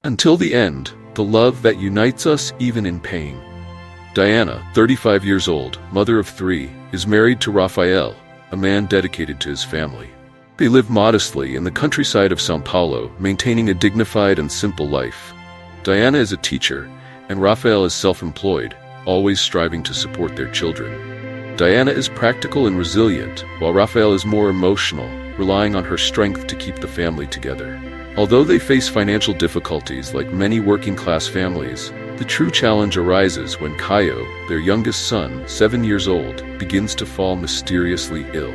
Until the end, the love that unites us even in pain. Diana, 35 years old, mother of 3, is married to Raphael, a man dedicated to his family. They live modestly in the countryside of São Paulo, maintaining a dignified and simple life. Diana is a teacher, and Raphael is self-employed, always striving to support their children. Diana is practical and resilient, while Raphael is more emotional, relying on her strength to keep the family together. Although they face financial difficulties like many working-class families, the true challenge arises when Caio, their youngest son, 7 years old, begins to fall mysteriously ill.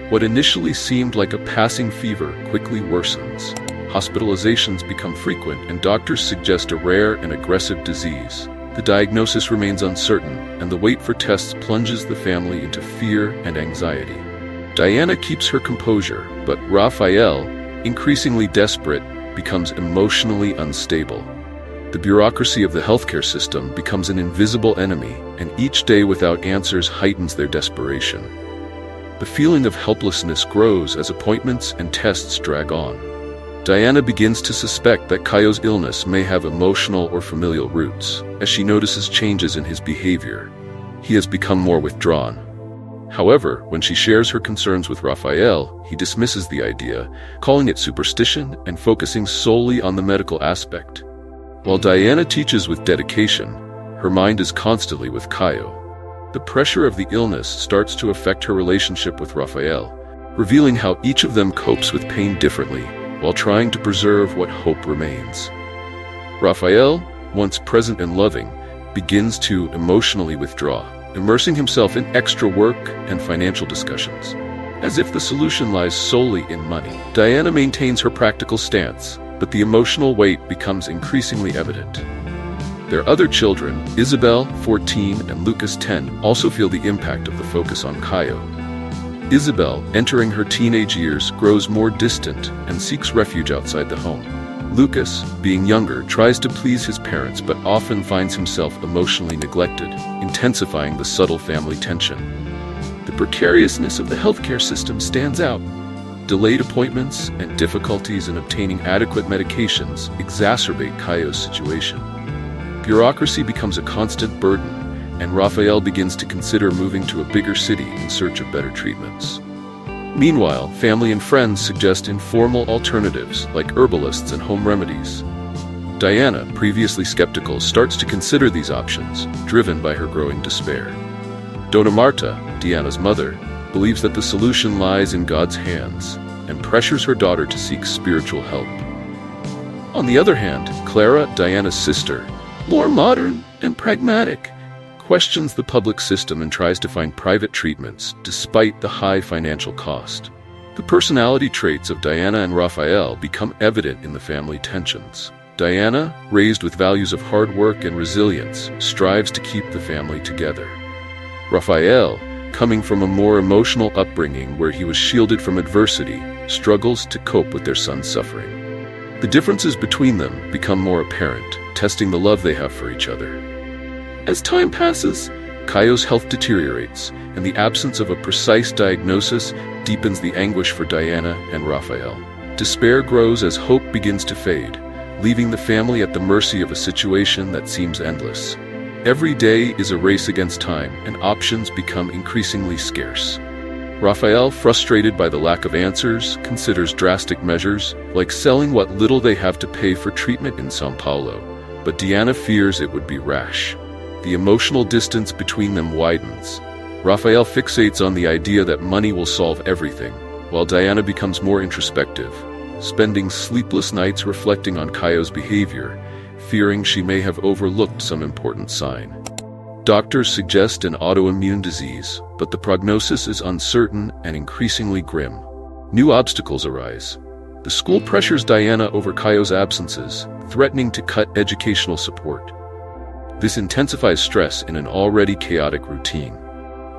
What initially seemed like a passing fever quickly worsens. Hospitalizations become frequent, and doctors suggest a rare and aggressive disease. The diagnosis remains uncertain, and the wait for tests plunges the family into fear and anxiety. Diana keeps her composure, but Raphael, increasingly desperate, becomes emotionally unstable. The bureaucracy of the healthcare system becomes an invisible enemy, and each day without answers heightens their desperation. The feeling of helplessness grows as appointments and tests drag on. Diana begins to suspect that Caio's illness may have emotional or familial roots, as she notices changes in his behavior. He has become more withdrawn. However, when she shares her concerns with Raphael, he dismisses the idea, calling it superstition and focusing solely on the medical aspect. While Diana teaches with dedication, her mind is constantly with Caio. The pressure of the illness starts to affect her relationship with Raphael, revealing how each of them copes with pain differently while trying to preserve what hope remains. Raphael, once present and loving, begins to emotionally withdraw, immersing himself in extra work and financial discussions. As if the solution lies solely in money, Diana maintains her practical stance, but the emotional weight becomes increasingly evident. Their other children, Isabel, 14, and Lucas, 10, also feel the impact of the focus on Caio. Isabel, entering her teenage years, grows more distant and seeks refuge outside the home. Lucas, being younger, tries to please his parents but often finds himself emotionally neglected, intensifying the subtle family tension. The precariousness of the healthcare system stands out. Delayed appointments and difficulties in obtaining adequate medications exacerbate Caio's situation. Bureaucracy becomes a constant burden, and Raphael begins to consider moving to a bigger city in search of better treatments. Meanwhile, family and friends suggest informal alternatives like herbalists and home remedies. Diana, previously skeptical, starts to consider these options, driven by her growing despair. Dona Marta, Diana's mother, believes that the solution lies in God's hands and pressures her daughter to seek spiritual help. On the other hand, Clara, Diana's sister, more modern and pragmatic, questions the public system and tries to find private treatments despite the high financial cost. The personality traits of Diana and Raphael become evident in the family tensions. Diana, raised with values of hard work and resilience, strives to keep the family together. Raphael, coming from a more emotional upbringing where he was shielded from adversity, struggles to cope with their son's suffering. The differences between them become more apparent, testing the love they have for each other. As time passes, Caio's health deteriorates, and the absence of a precise diagnosis deepens the anguish for Diana and Raphael. Despair grows as hope begins to fade, leaving the family at the mercy of a situation that seems endless. Every day is a race against time, and options become increasingly scarce. Raphael, frustrated by the lack of answers, considers drastic measures, like selling what little they have to pay for treatment in São Paulo, but Diana fears it would be rash. The emotional distance between them widens. Raphael fixates on the idea that money will solve everything, while Diana becomes more introspective, spending sleepless nights reflecting on Caio's behavior, fearing she may have overlooked some important sign. Doctors suggest an autoimmune disease, but the prognosis is uncertain and increasingly grim. New obstacles arise. The school pressures Diana over Caio's absences, threatening to cut educational support. This intensifies stress in an already chaotic routine.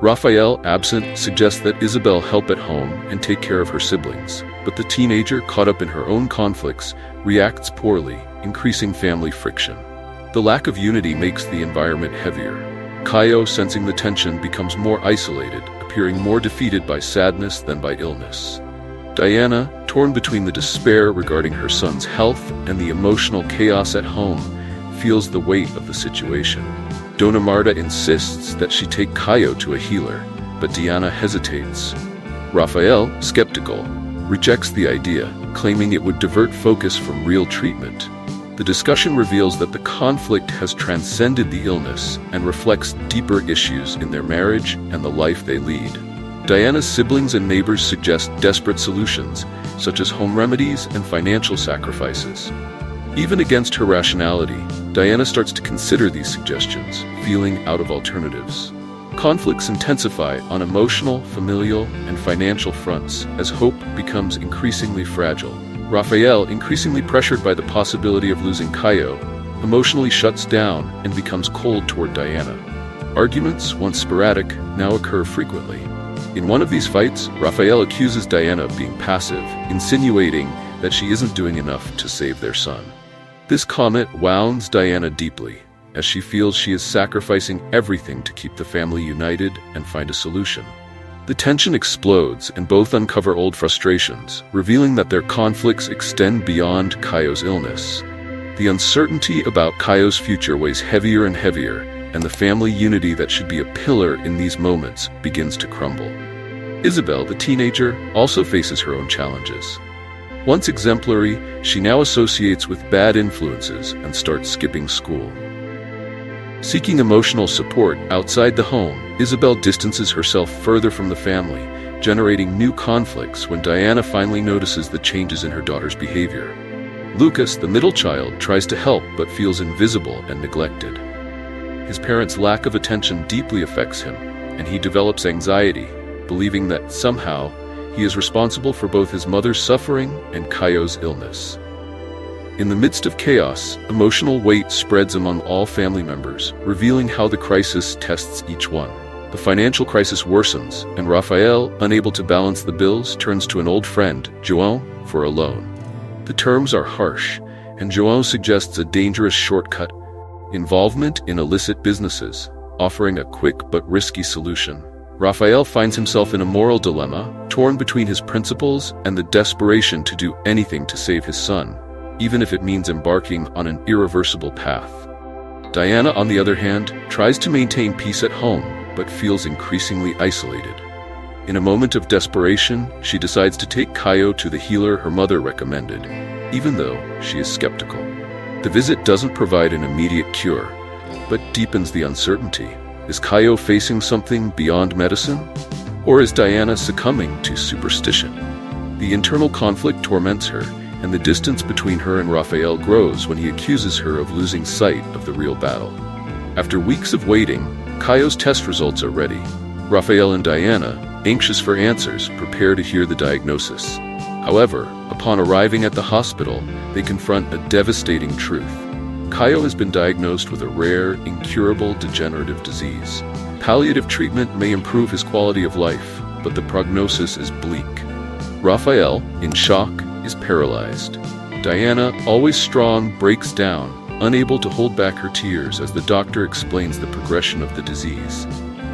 Raphael, absent, suggests that Isabel help at home and take care of her siblings, but the teenager, caught up in her own conflicts, reacts poorly, increasing family friction. The lack of unity makes the environment heavier. Caio, sensing the tension, becomes more isolated, appearing more defeated by sadness than by illness. Diana, torn between the despair regarding her son's health and the emotional chaos at home, feels the weight of the situation. Dona Marta insists that she take Caio to a healer, but Diana hesitates. Raphael, skeptical, rejects the idea, claiming it would divert focus from real treatment. The discussion reveals that the conflict has transcended the illness and reflects deeper issues in their marriage and the life they lead. Diana's siblings and neighbors suggest desperate solutions, such as home remedies and financial sacrifices. Even against her rationality, Diana starts to consider these suggestions, feeling out of alternatives. Conflicts intensify on emotional, familial, and financial fronts as hope becomes increasingly fragile. Raphael, increasingly pressured by the possibility of losing Caio, emotionally shuts down and becomes cold toward Diana. Arguments, once sporadic, now occur frequently. In one of these fights, Raphael accuses Diana of being passive, insinuating that she isn't doing enough to save their son. This comment wounds Diana deeply, as she feels she is sacrificing everything to keep the family united and find a solution. The tension explodes and both uncover old frustrations, revealing that their conflicts extend beyond Caio's illness. The uncertainty about Caio's future weighs heavier and heavier, and the family unity that should be a pillar in these moments begins to crumble. Isabel, the teenager, also faces her own challenges. Once exemplary, she now associates with bad influences and starts skipping school. Seeking emotional support outside the home, Isabel distances herself further from the family, generating new conflicts when Diana finally notices the changes in her daughter's behavior. Lucas, the middle child, tries to help but feels invisible and neglected. His parents' lack of attention deeply affects him, and he develops anxiety, believing that somehow he is responsible for both his mother's suffering and Caio's illness. In the midst of chaos, emotional weight spreads among all family members, revealing how the crisis tests each one. The financial crisis worsens, and Raphael, unable to balance the bills, turns to an old friend, João, for a loan. The terms are harsh, and João suggests a dangerous shortcut: involvement in illicit businesses, offering a quick but risky solution. Raphael finds himself in a moral dilemma, torn between his principles and the desperation to do anything to save his son, even if it means embarking on an irreversible path. Diana, on the other hand, tries to maintain peace at home, but feels increasingly isolated. In a moment of desperation, she decides to take Caio to the healer her mother recommended, even though she is skeptical. The visit doesn't provide an immediate cure, but deepens the uncertainty. Is Caio facing something beyond medicine? Or is Diana succumbing to superstition? The internal conflict torments her, and the distance between her and Raphael grows when he accuses her of losing sight of the real battle. After weeks of waiting, Caio's test results are ready. Raphael and Diana, anxious for answers, prepare to hear the diagnosis. However, upon arriving at the hospital, they confront a devastating truth. Caio has been diagnosed with a rare, incurable degenerative disease. Palliative treatment may improve his quality of life, but the prognosis is bleak. Raphael, in shock, is paralyzed. Diana, always strong, breaks down, unable to hold back her tears as the doctor explains the progression of the disease.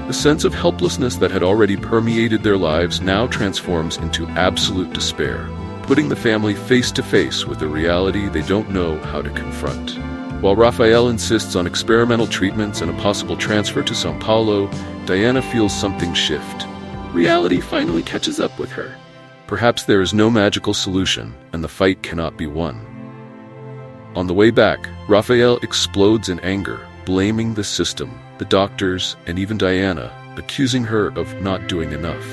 The sense of helplessness that had already permeated their lives now transforms into absolute despair, putting the family face to face with a reality they don't know how to confront. While Raphael insists on experimental treatments and a possible transfer to São Paulo, Diana feels something shift. Reality finally catches up with her. Perhaps there is no magical solution, and the fight cannot be won. On the way back, Raphael explodes in anger, blaming the system, the doctors, and even Diana, accusing her of not doing enough.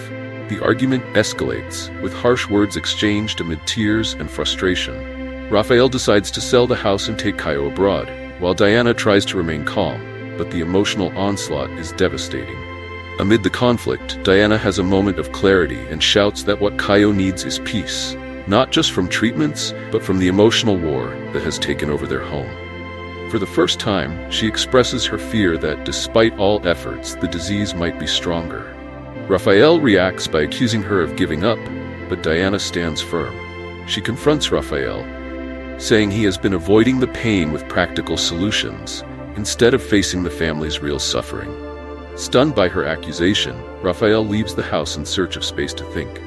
The argument escalates, with harsh words exchanged amid tears and frustration. Raphael decides to sell the house and take Caio abroad, while Diana tries to remain calm, but the emotional onslaught is devastating. Amid the conflict, Diana has a moment of clarity and shouts that what Caio needs is peace, not just from treatments, but from the emotional war that has taken over their home. For the first time, she expresses her fear that despite all efforts, the disease might be stronger. Raphael reacts by accusing her of giving up, but Diana stands firm. She confronts Raphael, saying he has been avoiding the pain with practical solutions, instead of facing the family's real suffering. Stunned by her accusation, Raphael leaves the house in search of space to think.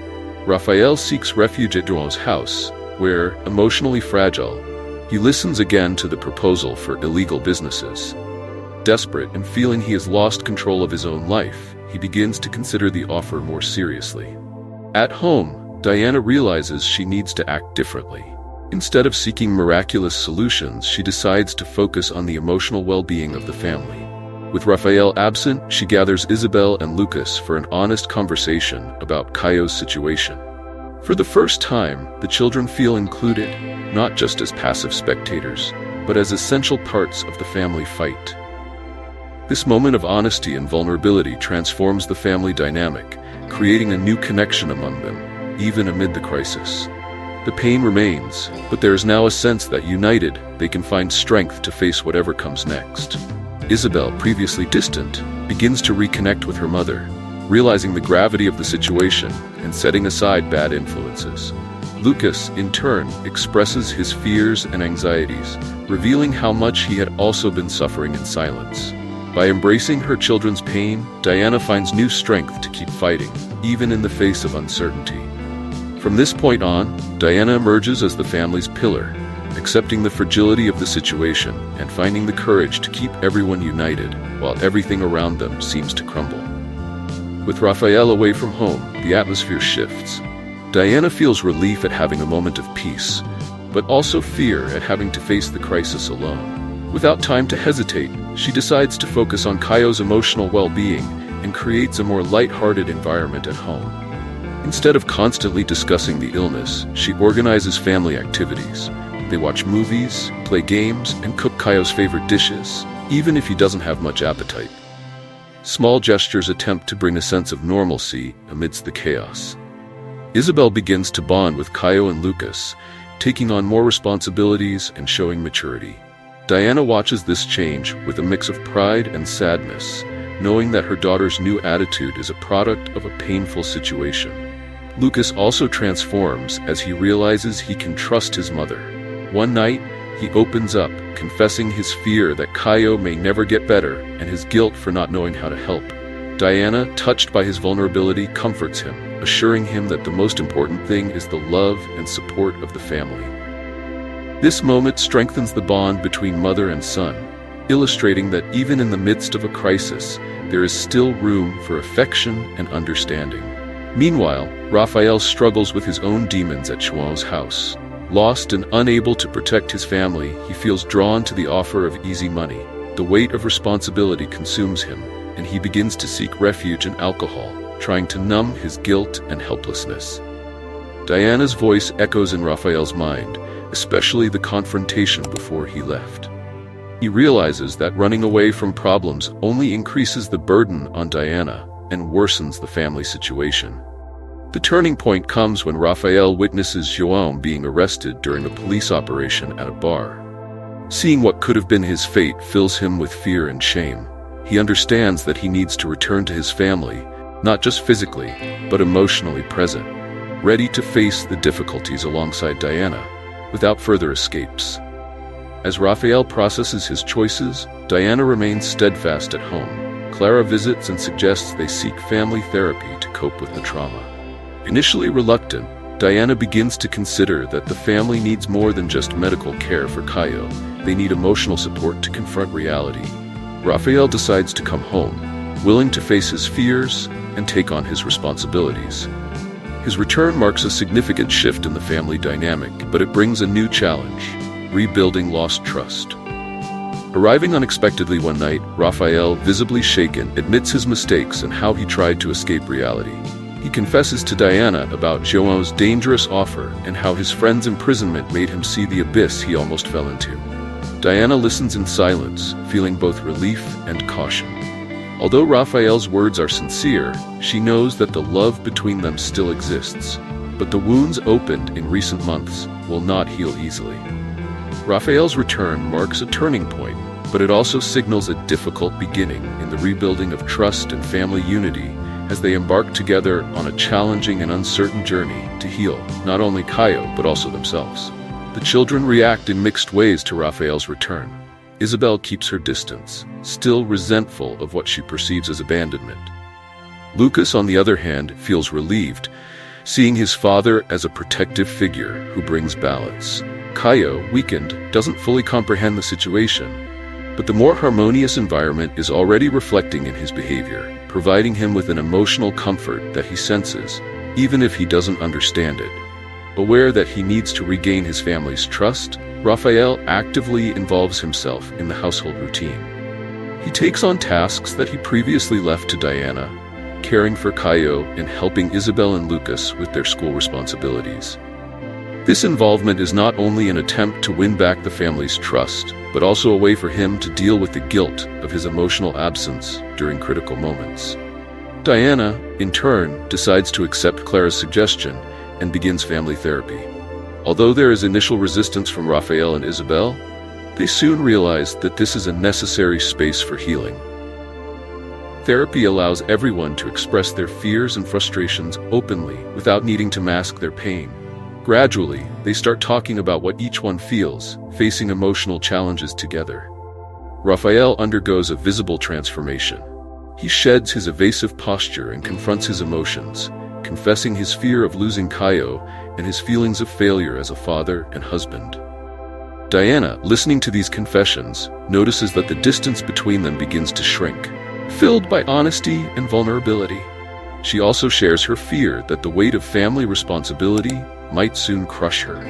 Raphael seeks refuge at João's house, where, emotionally fragile, he listens again to the proposal for illegal businesses. Desperate and feeling he has lost control of his own life, he begins to consider the offer more seriously. At home, Diana realizes she needs to act differently. Instead of seeking miraculous solutions, she decides to focus on the emotional well-being of the family. With Raphael absent, she gathers Isabel and Lucas for an honest conversation about Caio's situation. For the first time, the children feel included, not just as passive spectators, but as essential parts of the family fight. This moment of honesty and vulnerability transforms the family dynamic, creating a new connection among them, even amid the crisis. The pain remains, but there is now a sense that united, they can find strength to face whatever comes next. Isabel, previously distant, begins to reconnect with her mother, realizing the gravity of the situation and setting aside bad influences. Lucas, in turn, expresses his fears and anxieties, revealing how much he had also been suffering in silence. By embracing her children's pain, Diana finds new strength to keep fighting, even in the face of uncertainty. From this point on, Diana emerges as the family's pillar, accepting the fragility of the situation and finding the courage to keep everyone united while everything around them seems to crumble. With Raphael away from home, the atmosphere shifts. Diana feels relief at having a moment of peace, but also fear at having to face the crisis alone. Without time to hesitate, she decides to focus on Caio's emotional well-being and creates a more light-hearted environment at home. Instead of constantly discussing the illness, she organizes family activities. They watch movies, play games, and cook Caio's favorite dishes, even if he doesn't have much appetite. Small gestures attempt to bring a sense of normalcy amidst the chaos. Isabel begins to bond with Caio and Lucas, taking on more responsibilities and showing maturity. Diana watches this change with a mix of pride and sadness, knowing that her daughter's new attitude is a product of a painful situation. Lucas also transforms as he realizes he can trust his mother. One night, he opens up, confessing his fear that Caio may never get better and his guilt for not knowing how to help. Diana, touched by his vulnerability, comforts him, assuring him that the most important thing is the love and support of the family. This moment strengthens the bond between mother and son, illustrating that even in the midst of a crisis, there is still room for affection and understanding. Meanwhile, Raphael struggles with his own demons at João's house. Lost and unable to protect his family, he feels drawn to the offer of easy money. The weight of responsibility consumes him, and he begins to seek refuge in alcohol, trying to numb his guilt and helplessness. Diana's voice echoes in Raphael's mind, especially the confrontation before he left. He realizes that running away from problems only increases the burden on Diana and worsens the family situation. The turning point comes when Raphael witnesses João being arrested during a police operation at a bar. Seeing what could have been his fate fills him with fear and shame. He understands that he needs to return to his family, not just physically, but emotionally present, ready to face the difficulties alongside Diana, without further escapes. As Raphael processes his choices, Diana remains steadfast at home. Clara visits and suggests they seek family therapy to cope with the trauma. Initially reluctant, Diana begins to consider that the family needs more than just medical care for Caio. They need emotional support to confront reality. Raphael decides to come home, willing to face his fears and take on his responsibilities. His return marks a significant shift in the family dynamic, but it brings a new challenge: rebuilding lost trust. Arriving unexpectedly one night, Raphael, visibly shaken, admits his mistakes and how he tried to escape reality. He confesses to Diana about João's dangerous offer and how his friend's imprisonment made him see the abyss he almost fell into. Diana listens in silence, feeling both relief and caution. Although Raphael's words are sincere, she knows that the love between them still exists, but the wounds opened in recent months will not heal easily. Raphael's return marks a turning point, but it also signals a difficult beginning in the rebuilding of trust and family unity as they embark together on a challenging and uncertain journey to heal not only Caio but also themselves. The children react in mixed ways to Raphael's return. Isabel keeps her distance, still resentful of what she perceives as abandonment. Lucas, on the other hand, feels relieved, seeing his father as a protective figure who brings balance. Caio, weakened, doesn't fully comprehend the situation, but the more harmonious environment is already reflecting in his behavior, providing him with an emotional comfort that he senses, even if he doesn't understand it. Aware that he needs to regain his family's trust, Raphael actively involves himself in the household routine. He takes on tasks that he previously left to Diana, caring for Caio and helping Isabel and Lucas with their school responsibilities. This involvement is not only an attempt to win back the family's trust, but also a way for him to deal with the guilt of his emotional absence during critical moments. Diana, in turn, decides to accept Clara's suggestion and begins family therapy. Although there is initial resistance from Raphael and Isabel, they soon realize that this is a necessary space for healing. Therapy allows everyone to express their fears and frustrations openly without needing to mask their pain. Gradually, they start talking about what each one feels, facing emotional challenges together. Raphael undergoes a visible transformation. He sheds his evasive posture and confronts his emotions, confessing his fear of losing Caio and his feelings of failure as a father and husband. Diana, listening to these confessions, notices that the distance between them begins to shrink, filled by honesty and vulnerability. She also shares her fear that the weight of family responsibility might soon crush her.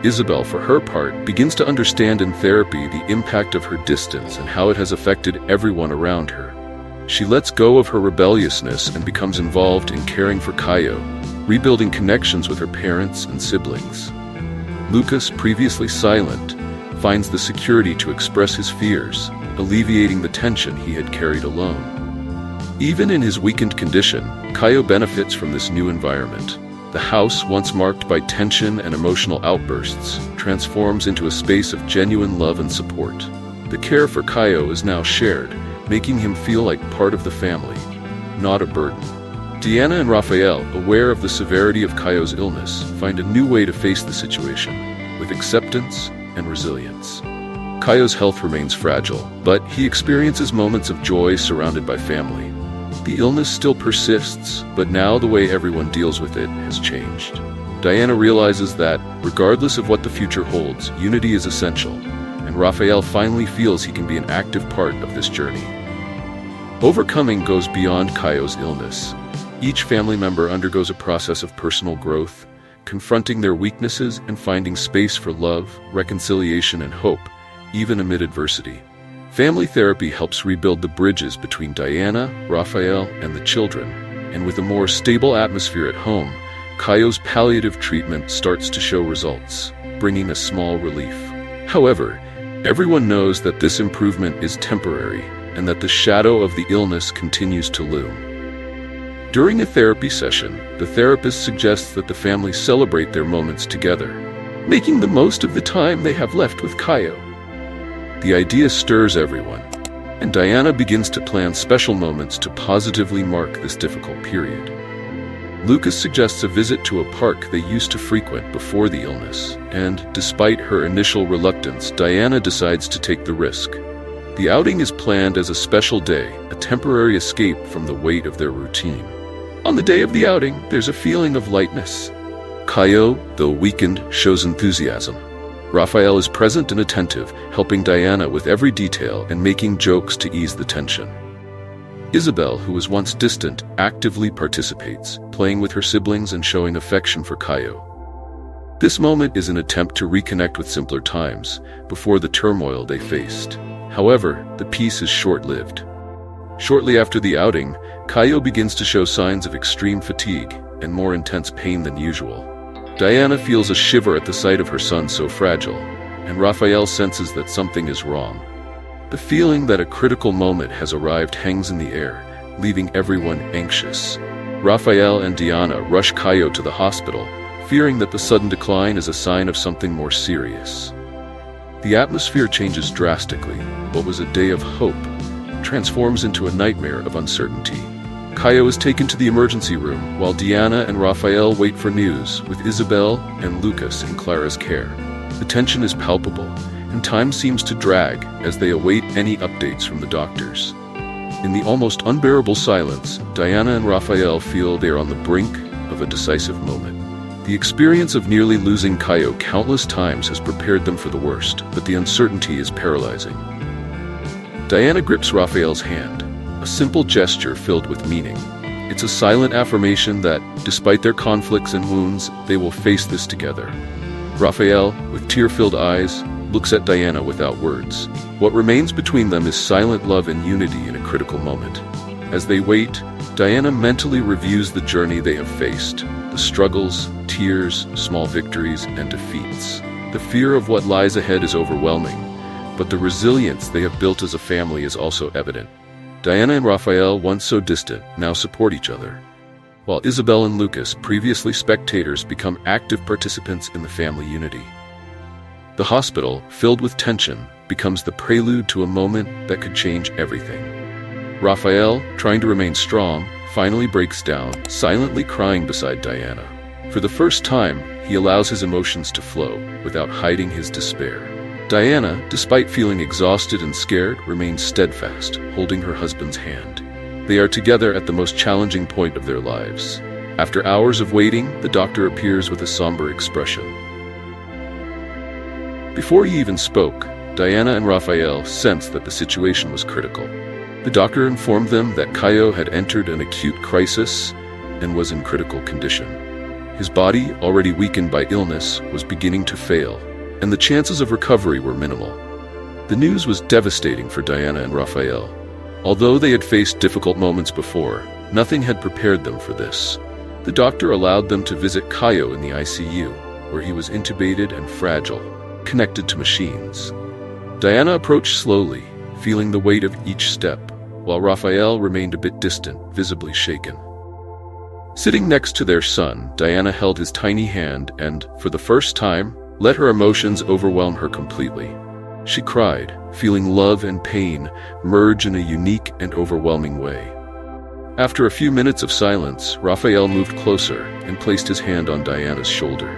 Isabel, for her part, begins to understand in therapy the impact of her distance and how it has affected everyone around her. She lets go of her rebelliousness and becomes involved in caring for Caio, rebuilding connections with her parents and siblings. Lucas, previously silent, finds the security to express his fears, alleviating the tension he had carried alone. Even in his weakened condition, Caio benefits from this new environment. The house, once marked by tension and emotional outbursts, transforms into a space of genuine love and support. The care for Caio is now shared, making him feel like part of the family, not a burden. Diana and Raphael, aware of the severity of Caio's illness, find a new way to face the situation, with acceptance and resilience. Caio's health remains fragile, but he experiences moments of joy surrounded by family. The illness still persists, but now the way everyone deals with it has changed. Diana realizes that, regardless of what the future holds, unity is essential, and Raphael finally feels he can be an active part of this journey. Overcoming goes beyond Caio's illness. Each family member undergoes a process of personal growth, confronting their weaknesses and finding space for love, reconciliation, and hope, even amid adversity. Family therapy helps rebuild the bridges between Diana, Raphael, and the children, and with a more stable atmosphere at home, Caio's palliative treatment starts to show results, bringing a small relief. However, everyone knows that this improvement is temporary, and that the shadow of the illness continues to loom. During a therapy session, the therapist suggests that the family celebrate their moments together, making the most of the time they have left with Caio. The idea stirs everyone, and Diana begins to plan special moments to positively mark this difficult period. Lucas suggests a visit to a park they used to frequent before the illness, and despite her initial reluctance, Diana decides to take the risk. The outing is planned as a special day, a temporary escape from the weight of their routine. On the day of the outing, there's a feeling of lightness. Caio, though weakened, shows enthusiasm. Raphael is present and attentive, helping Diana with every detail and making jokes to ease the tension. Isabel, who was once distant, actively participates, playing with her siblings and showing affection for Caio. This moment is an attempt to reconnect with simpler times, before the turmoil they faced. However, the peace is short-lived. Shortly after the outing, Caio begins to show signs of extreme fatigue and more intense pain than usual. Diana feels a shiver at the sight of her son so fragile, and Raphael senses that something is wrong. The feeling that a critical moment has arrived hangs in the air, leaving everyone anxious. Raphael and Diana rush Caio to the hospital, fearing that the sudden decline is a sign of something more serious. The atmosphere changes drastically. What was a day of hope transforms into a nightmare of uncertainty. Caio is taken to the emergency room, while Diana and Raphael wait for news, with Isabel and Lucas in Clara's care. The tension is palpable, and time seems to drag as they await any updates from the doctors. In the almost unbearable silence, Diana and Raphael feel they are on the brink of a decisive moment. The experience of nearly losing Caio countless times has prepared them for the worst, but the uncertainty is paralyzing. Diana grips Raphael's hand, a simple gesture filled with meaning. It's a silent affirmation that, despite their conflicts and wounds, they will face this together. Raphael, with tear-filled eyes, looks at Diana without words. What remains between them is silent love and unity in a critical moment. As they wait, Diana mentally reviews the journey they have faced, the struggles, tears, small victories, and defeats. The fear of what lies ahead is overwhelming, but the resilience they have built as a family is also evident. Diana and Raphael, once so distant, now support each other, while Isabel and Lucas, previously spectators, become active participants in the family unity. The hospital, filled with tension, becomes the prelude to a moment that could change everything. Raphael, trying to remain strong, finally breaks down, silently crying beside Diana. For the first time, he allows his emotions to flow, without hiding his despair. Diana, despite feeling exhausted and scared, remains steadfast, holding her husband's hand. They are together at the most challenging point of their lives. After hours of waiting, the doctor appears with a somber expression. Before he even spoke, Diana and Raphael sensed that the situation was critical. The doctor informed them that Caio had entered an acute crisis and was in critical condition. His body, already weakened by illness, was beginning to fail, and the chances of recovery were minimal. The news was devastating for Diana and Raphael. Although they had faced difficult moments before, nothing had prepared them for this. The doctor allowed them to visit Caio in the ICU, where he was intubated and fragile, connected to machines. Diana approached slowly, feeling the weight of each step, while Raphael remained a bit distant, visibly shaken. Sitting next to their son, Diana held his tiny hand and, for the first time, let her emotions overwhelm her completely. She cried, feeling love and pain merge in a unique and overwhelming way. After a few minutes of silence, Raphael moved closer and placed his hand on Diana's shoulder.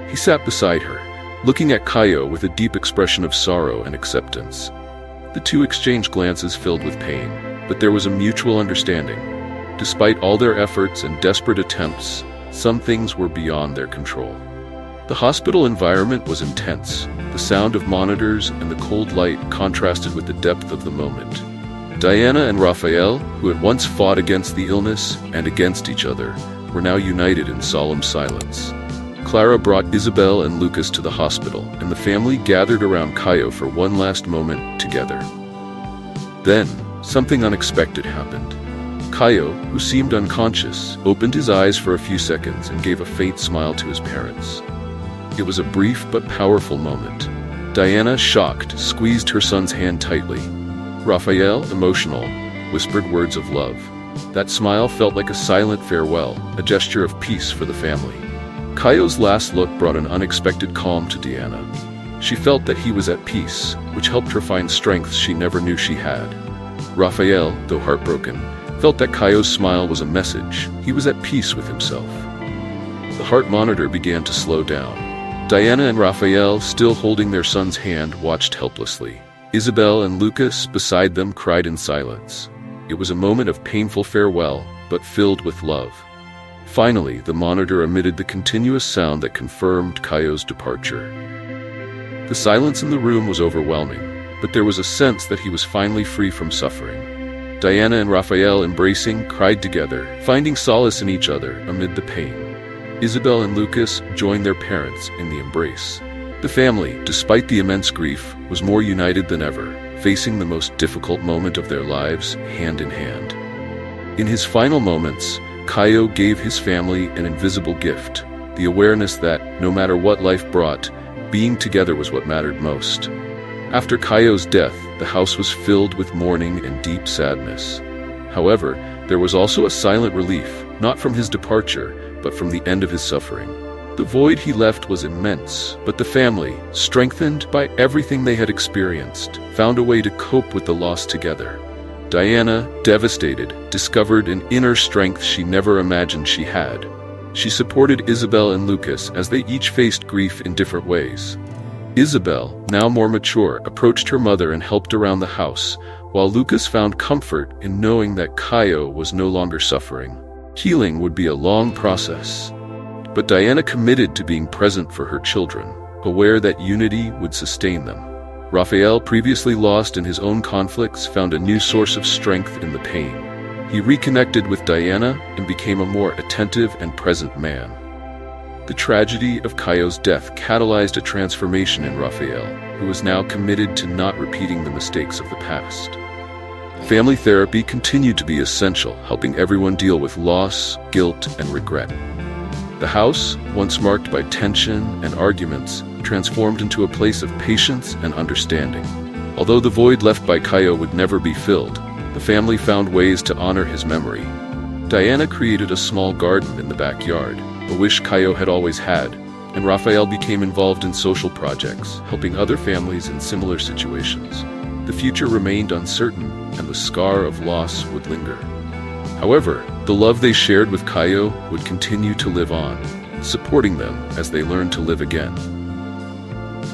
He sat beside her, looking at Caio with a deep expression of sorrow and acceptance. The two exchanged glances filled with pain, but there was a mutual understanding. Despite all their efforts and desperate attempts, some things were beyond their control. The hospital environment was intense. The sound of monitors and the cold light contrasted with the depth of the moment. Diana and Raphael, who had once fought against the illness and against each other, were now united in solemn silence. Clara brought Isabel and Lucas to the hospital, and the family gathered around Caio for one last moment together. Then, something unexpected happened. Caio, who seemed unconscious, opened his eyes for a few seconds and gave a faint smile to his parents. It was a brief but powerful moment. Diana, shocked, squeezed her son's hand tightly. Raphael, emotional, whispered words of love. That smile felt like a silent farewell, a gesture of peace for the family. Caio's last look brought an unexpected calm to Diana. She felt that he was at peace, which helped her find strength she never knew she had. Raphael, though heartbroken, felt that Caio's smile was a message. He was at peace with himself. The heart monitor began to slow down. Diana and Raphael, still holding their son's hand, watched helplessly. Isabel and Lucas, beside them, cried in silence. It was a moment of painful farewell, but filled with love. Finally, the monitor emitted the continuous sound that confirmed Caio's departure. The silence in the room was overwhelming, but there was a sense that he was finally free from suffering. Diana and Raphael, embracing, cried together, finding solace in each other amid the pain. Isabel and Lucas joined their parents in the embrace. The family, despite the immense grief, was more united than ever, facing the most difficult moment of their lives hand in hand. In his final moments, Caio gave his family an invisible gift, the awareness that, no matter what life brought, being together was what mattered most. After Caio's death, the house was filled with mourning and deep sadness. However, there was also a silent relief, not from his departure, but from the end of his suffering. The void he left was immense, but the family, strengthened by everything they had experienced, found a way to cope with the loss together. Diana, devastated, discovered an inner strength she never imagined she had. She supported Isabel and Lucas as they each faced grief in different ways. Isabel, now more mature, approached her mother and helped around the house, while Lucas found comfort in knowing that Caio was no longer suffering. Healing would be a long process, but Diana committed to being present for her children, aware that unity would sustain them. Raphael, previously lost in his own conflicts, found a new source of strength in the pain. He reconnected with Diana and became a more attentive and present man. The tragedy of Caio's death catalyzed a transformation in Raphael, who was now committed to not repeating the mistakes of the past. Family therapy continued to be essential, helping everyone deal with loss, guilt, and regret. The house, once marked by tension and arguments, transformed into a place of patience and understanding. Although the void left by Caio would never be filled, the family found ways to honor his memory. Diana created a small garden in the backyard, a wish Caio had always had, and Raphael became involved in social projects, helping other families in similar situations. The future remained uncertain, and the scar of loss would linger. However, the love they shared with Caio would continue to live on, supporting them as they learned to live again.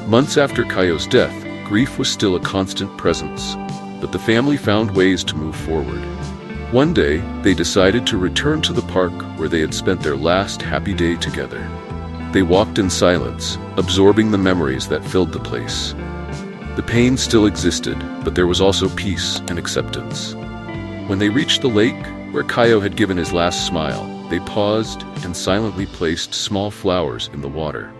Months after Caio's death, grief was still a constant presence, but the family found ways to move forward. One day, they decided to return to the park where they had spent their last happy day together. They walked in silence, absorbing the memories that filled the place. The pain still existed, but there was also peace and acceptance. When they reached the lake, where Caio had given his last smile, they paused and silently placed small flowers in the water.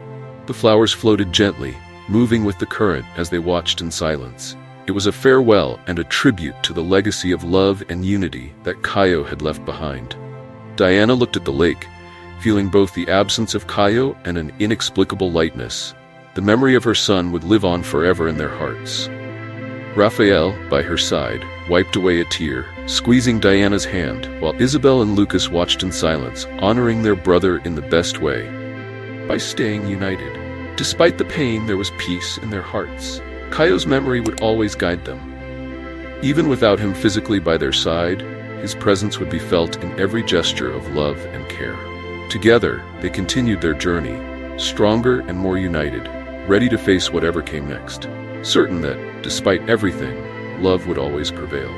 The flowers floated gently, moving with the current as they watched in silence. It was a farewell and a tribute to the legacy of love and unity that Caio had left behind. Diana looked at the lake, feeling both the absence of Caio and an inexplicable lightness. The memory of her son would live on forever in their hearts. Raphael, by her side, wiped away a tear, squeezing Diana's hand, while Isabel and Lucas watched in silence, honoring their brother in the best way, by staying united. Despite the pain, there was peace in their hearts. Caio's memory would always guide them. Even without him physically by their side, his presence would be felt in every gesture of love and care. Together, they continued their journey, stronger and more united, ready to face whatever came next, certain that, despite everything, love would always prevail.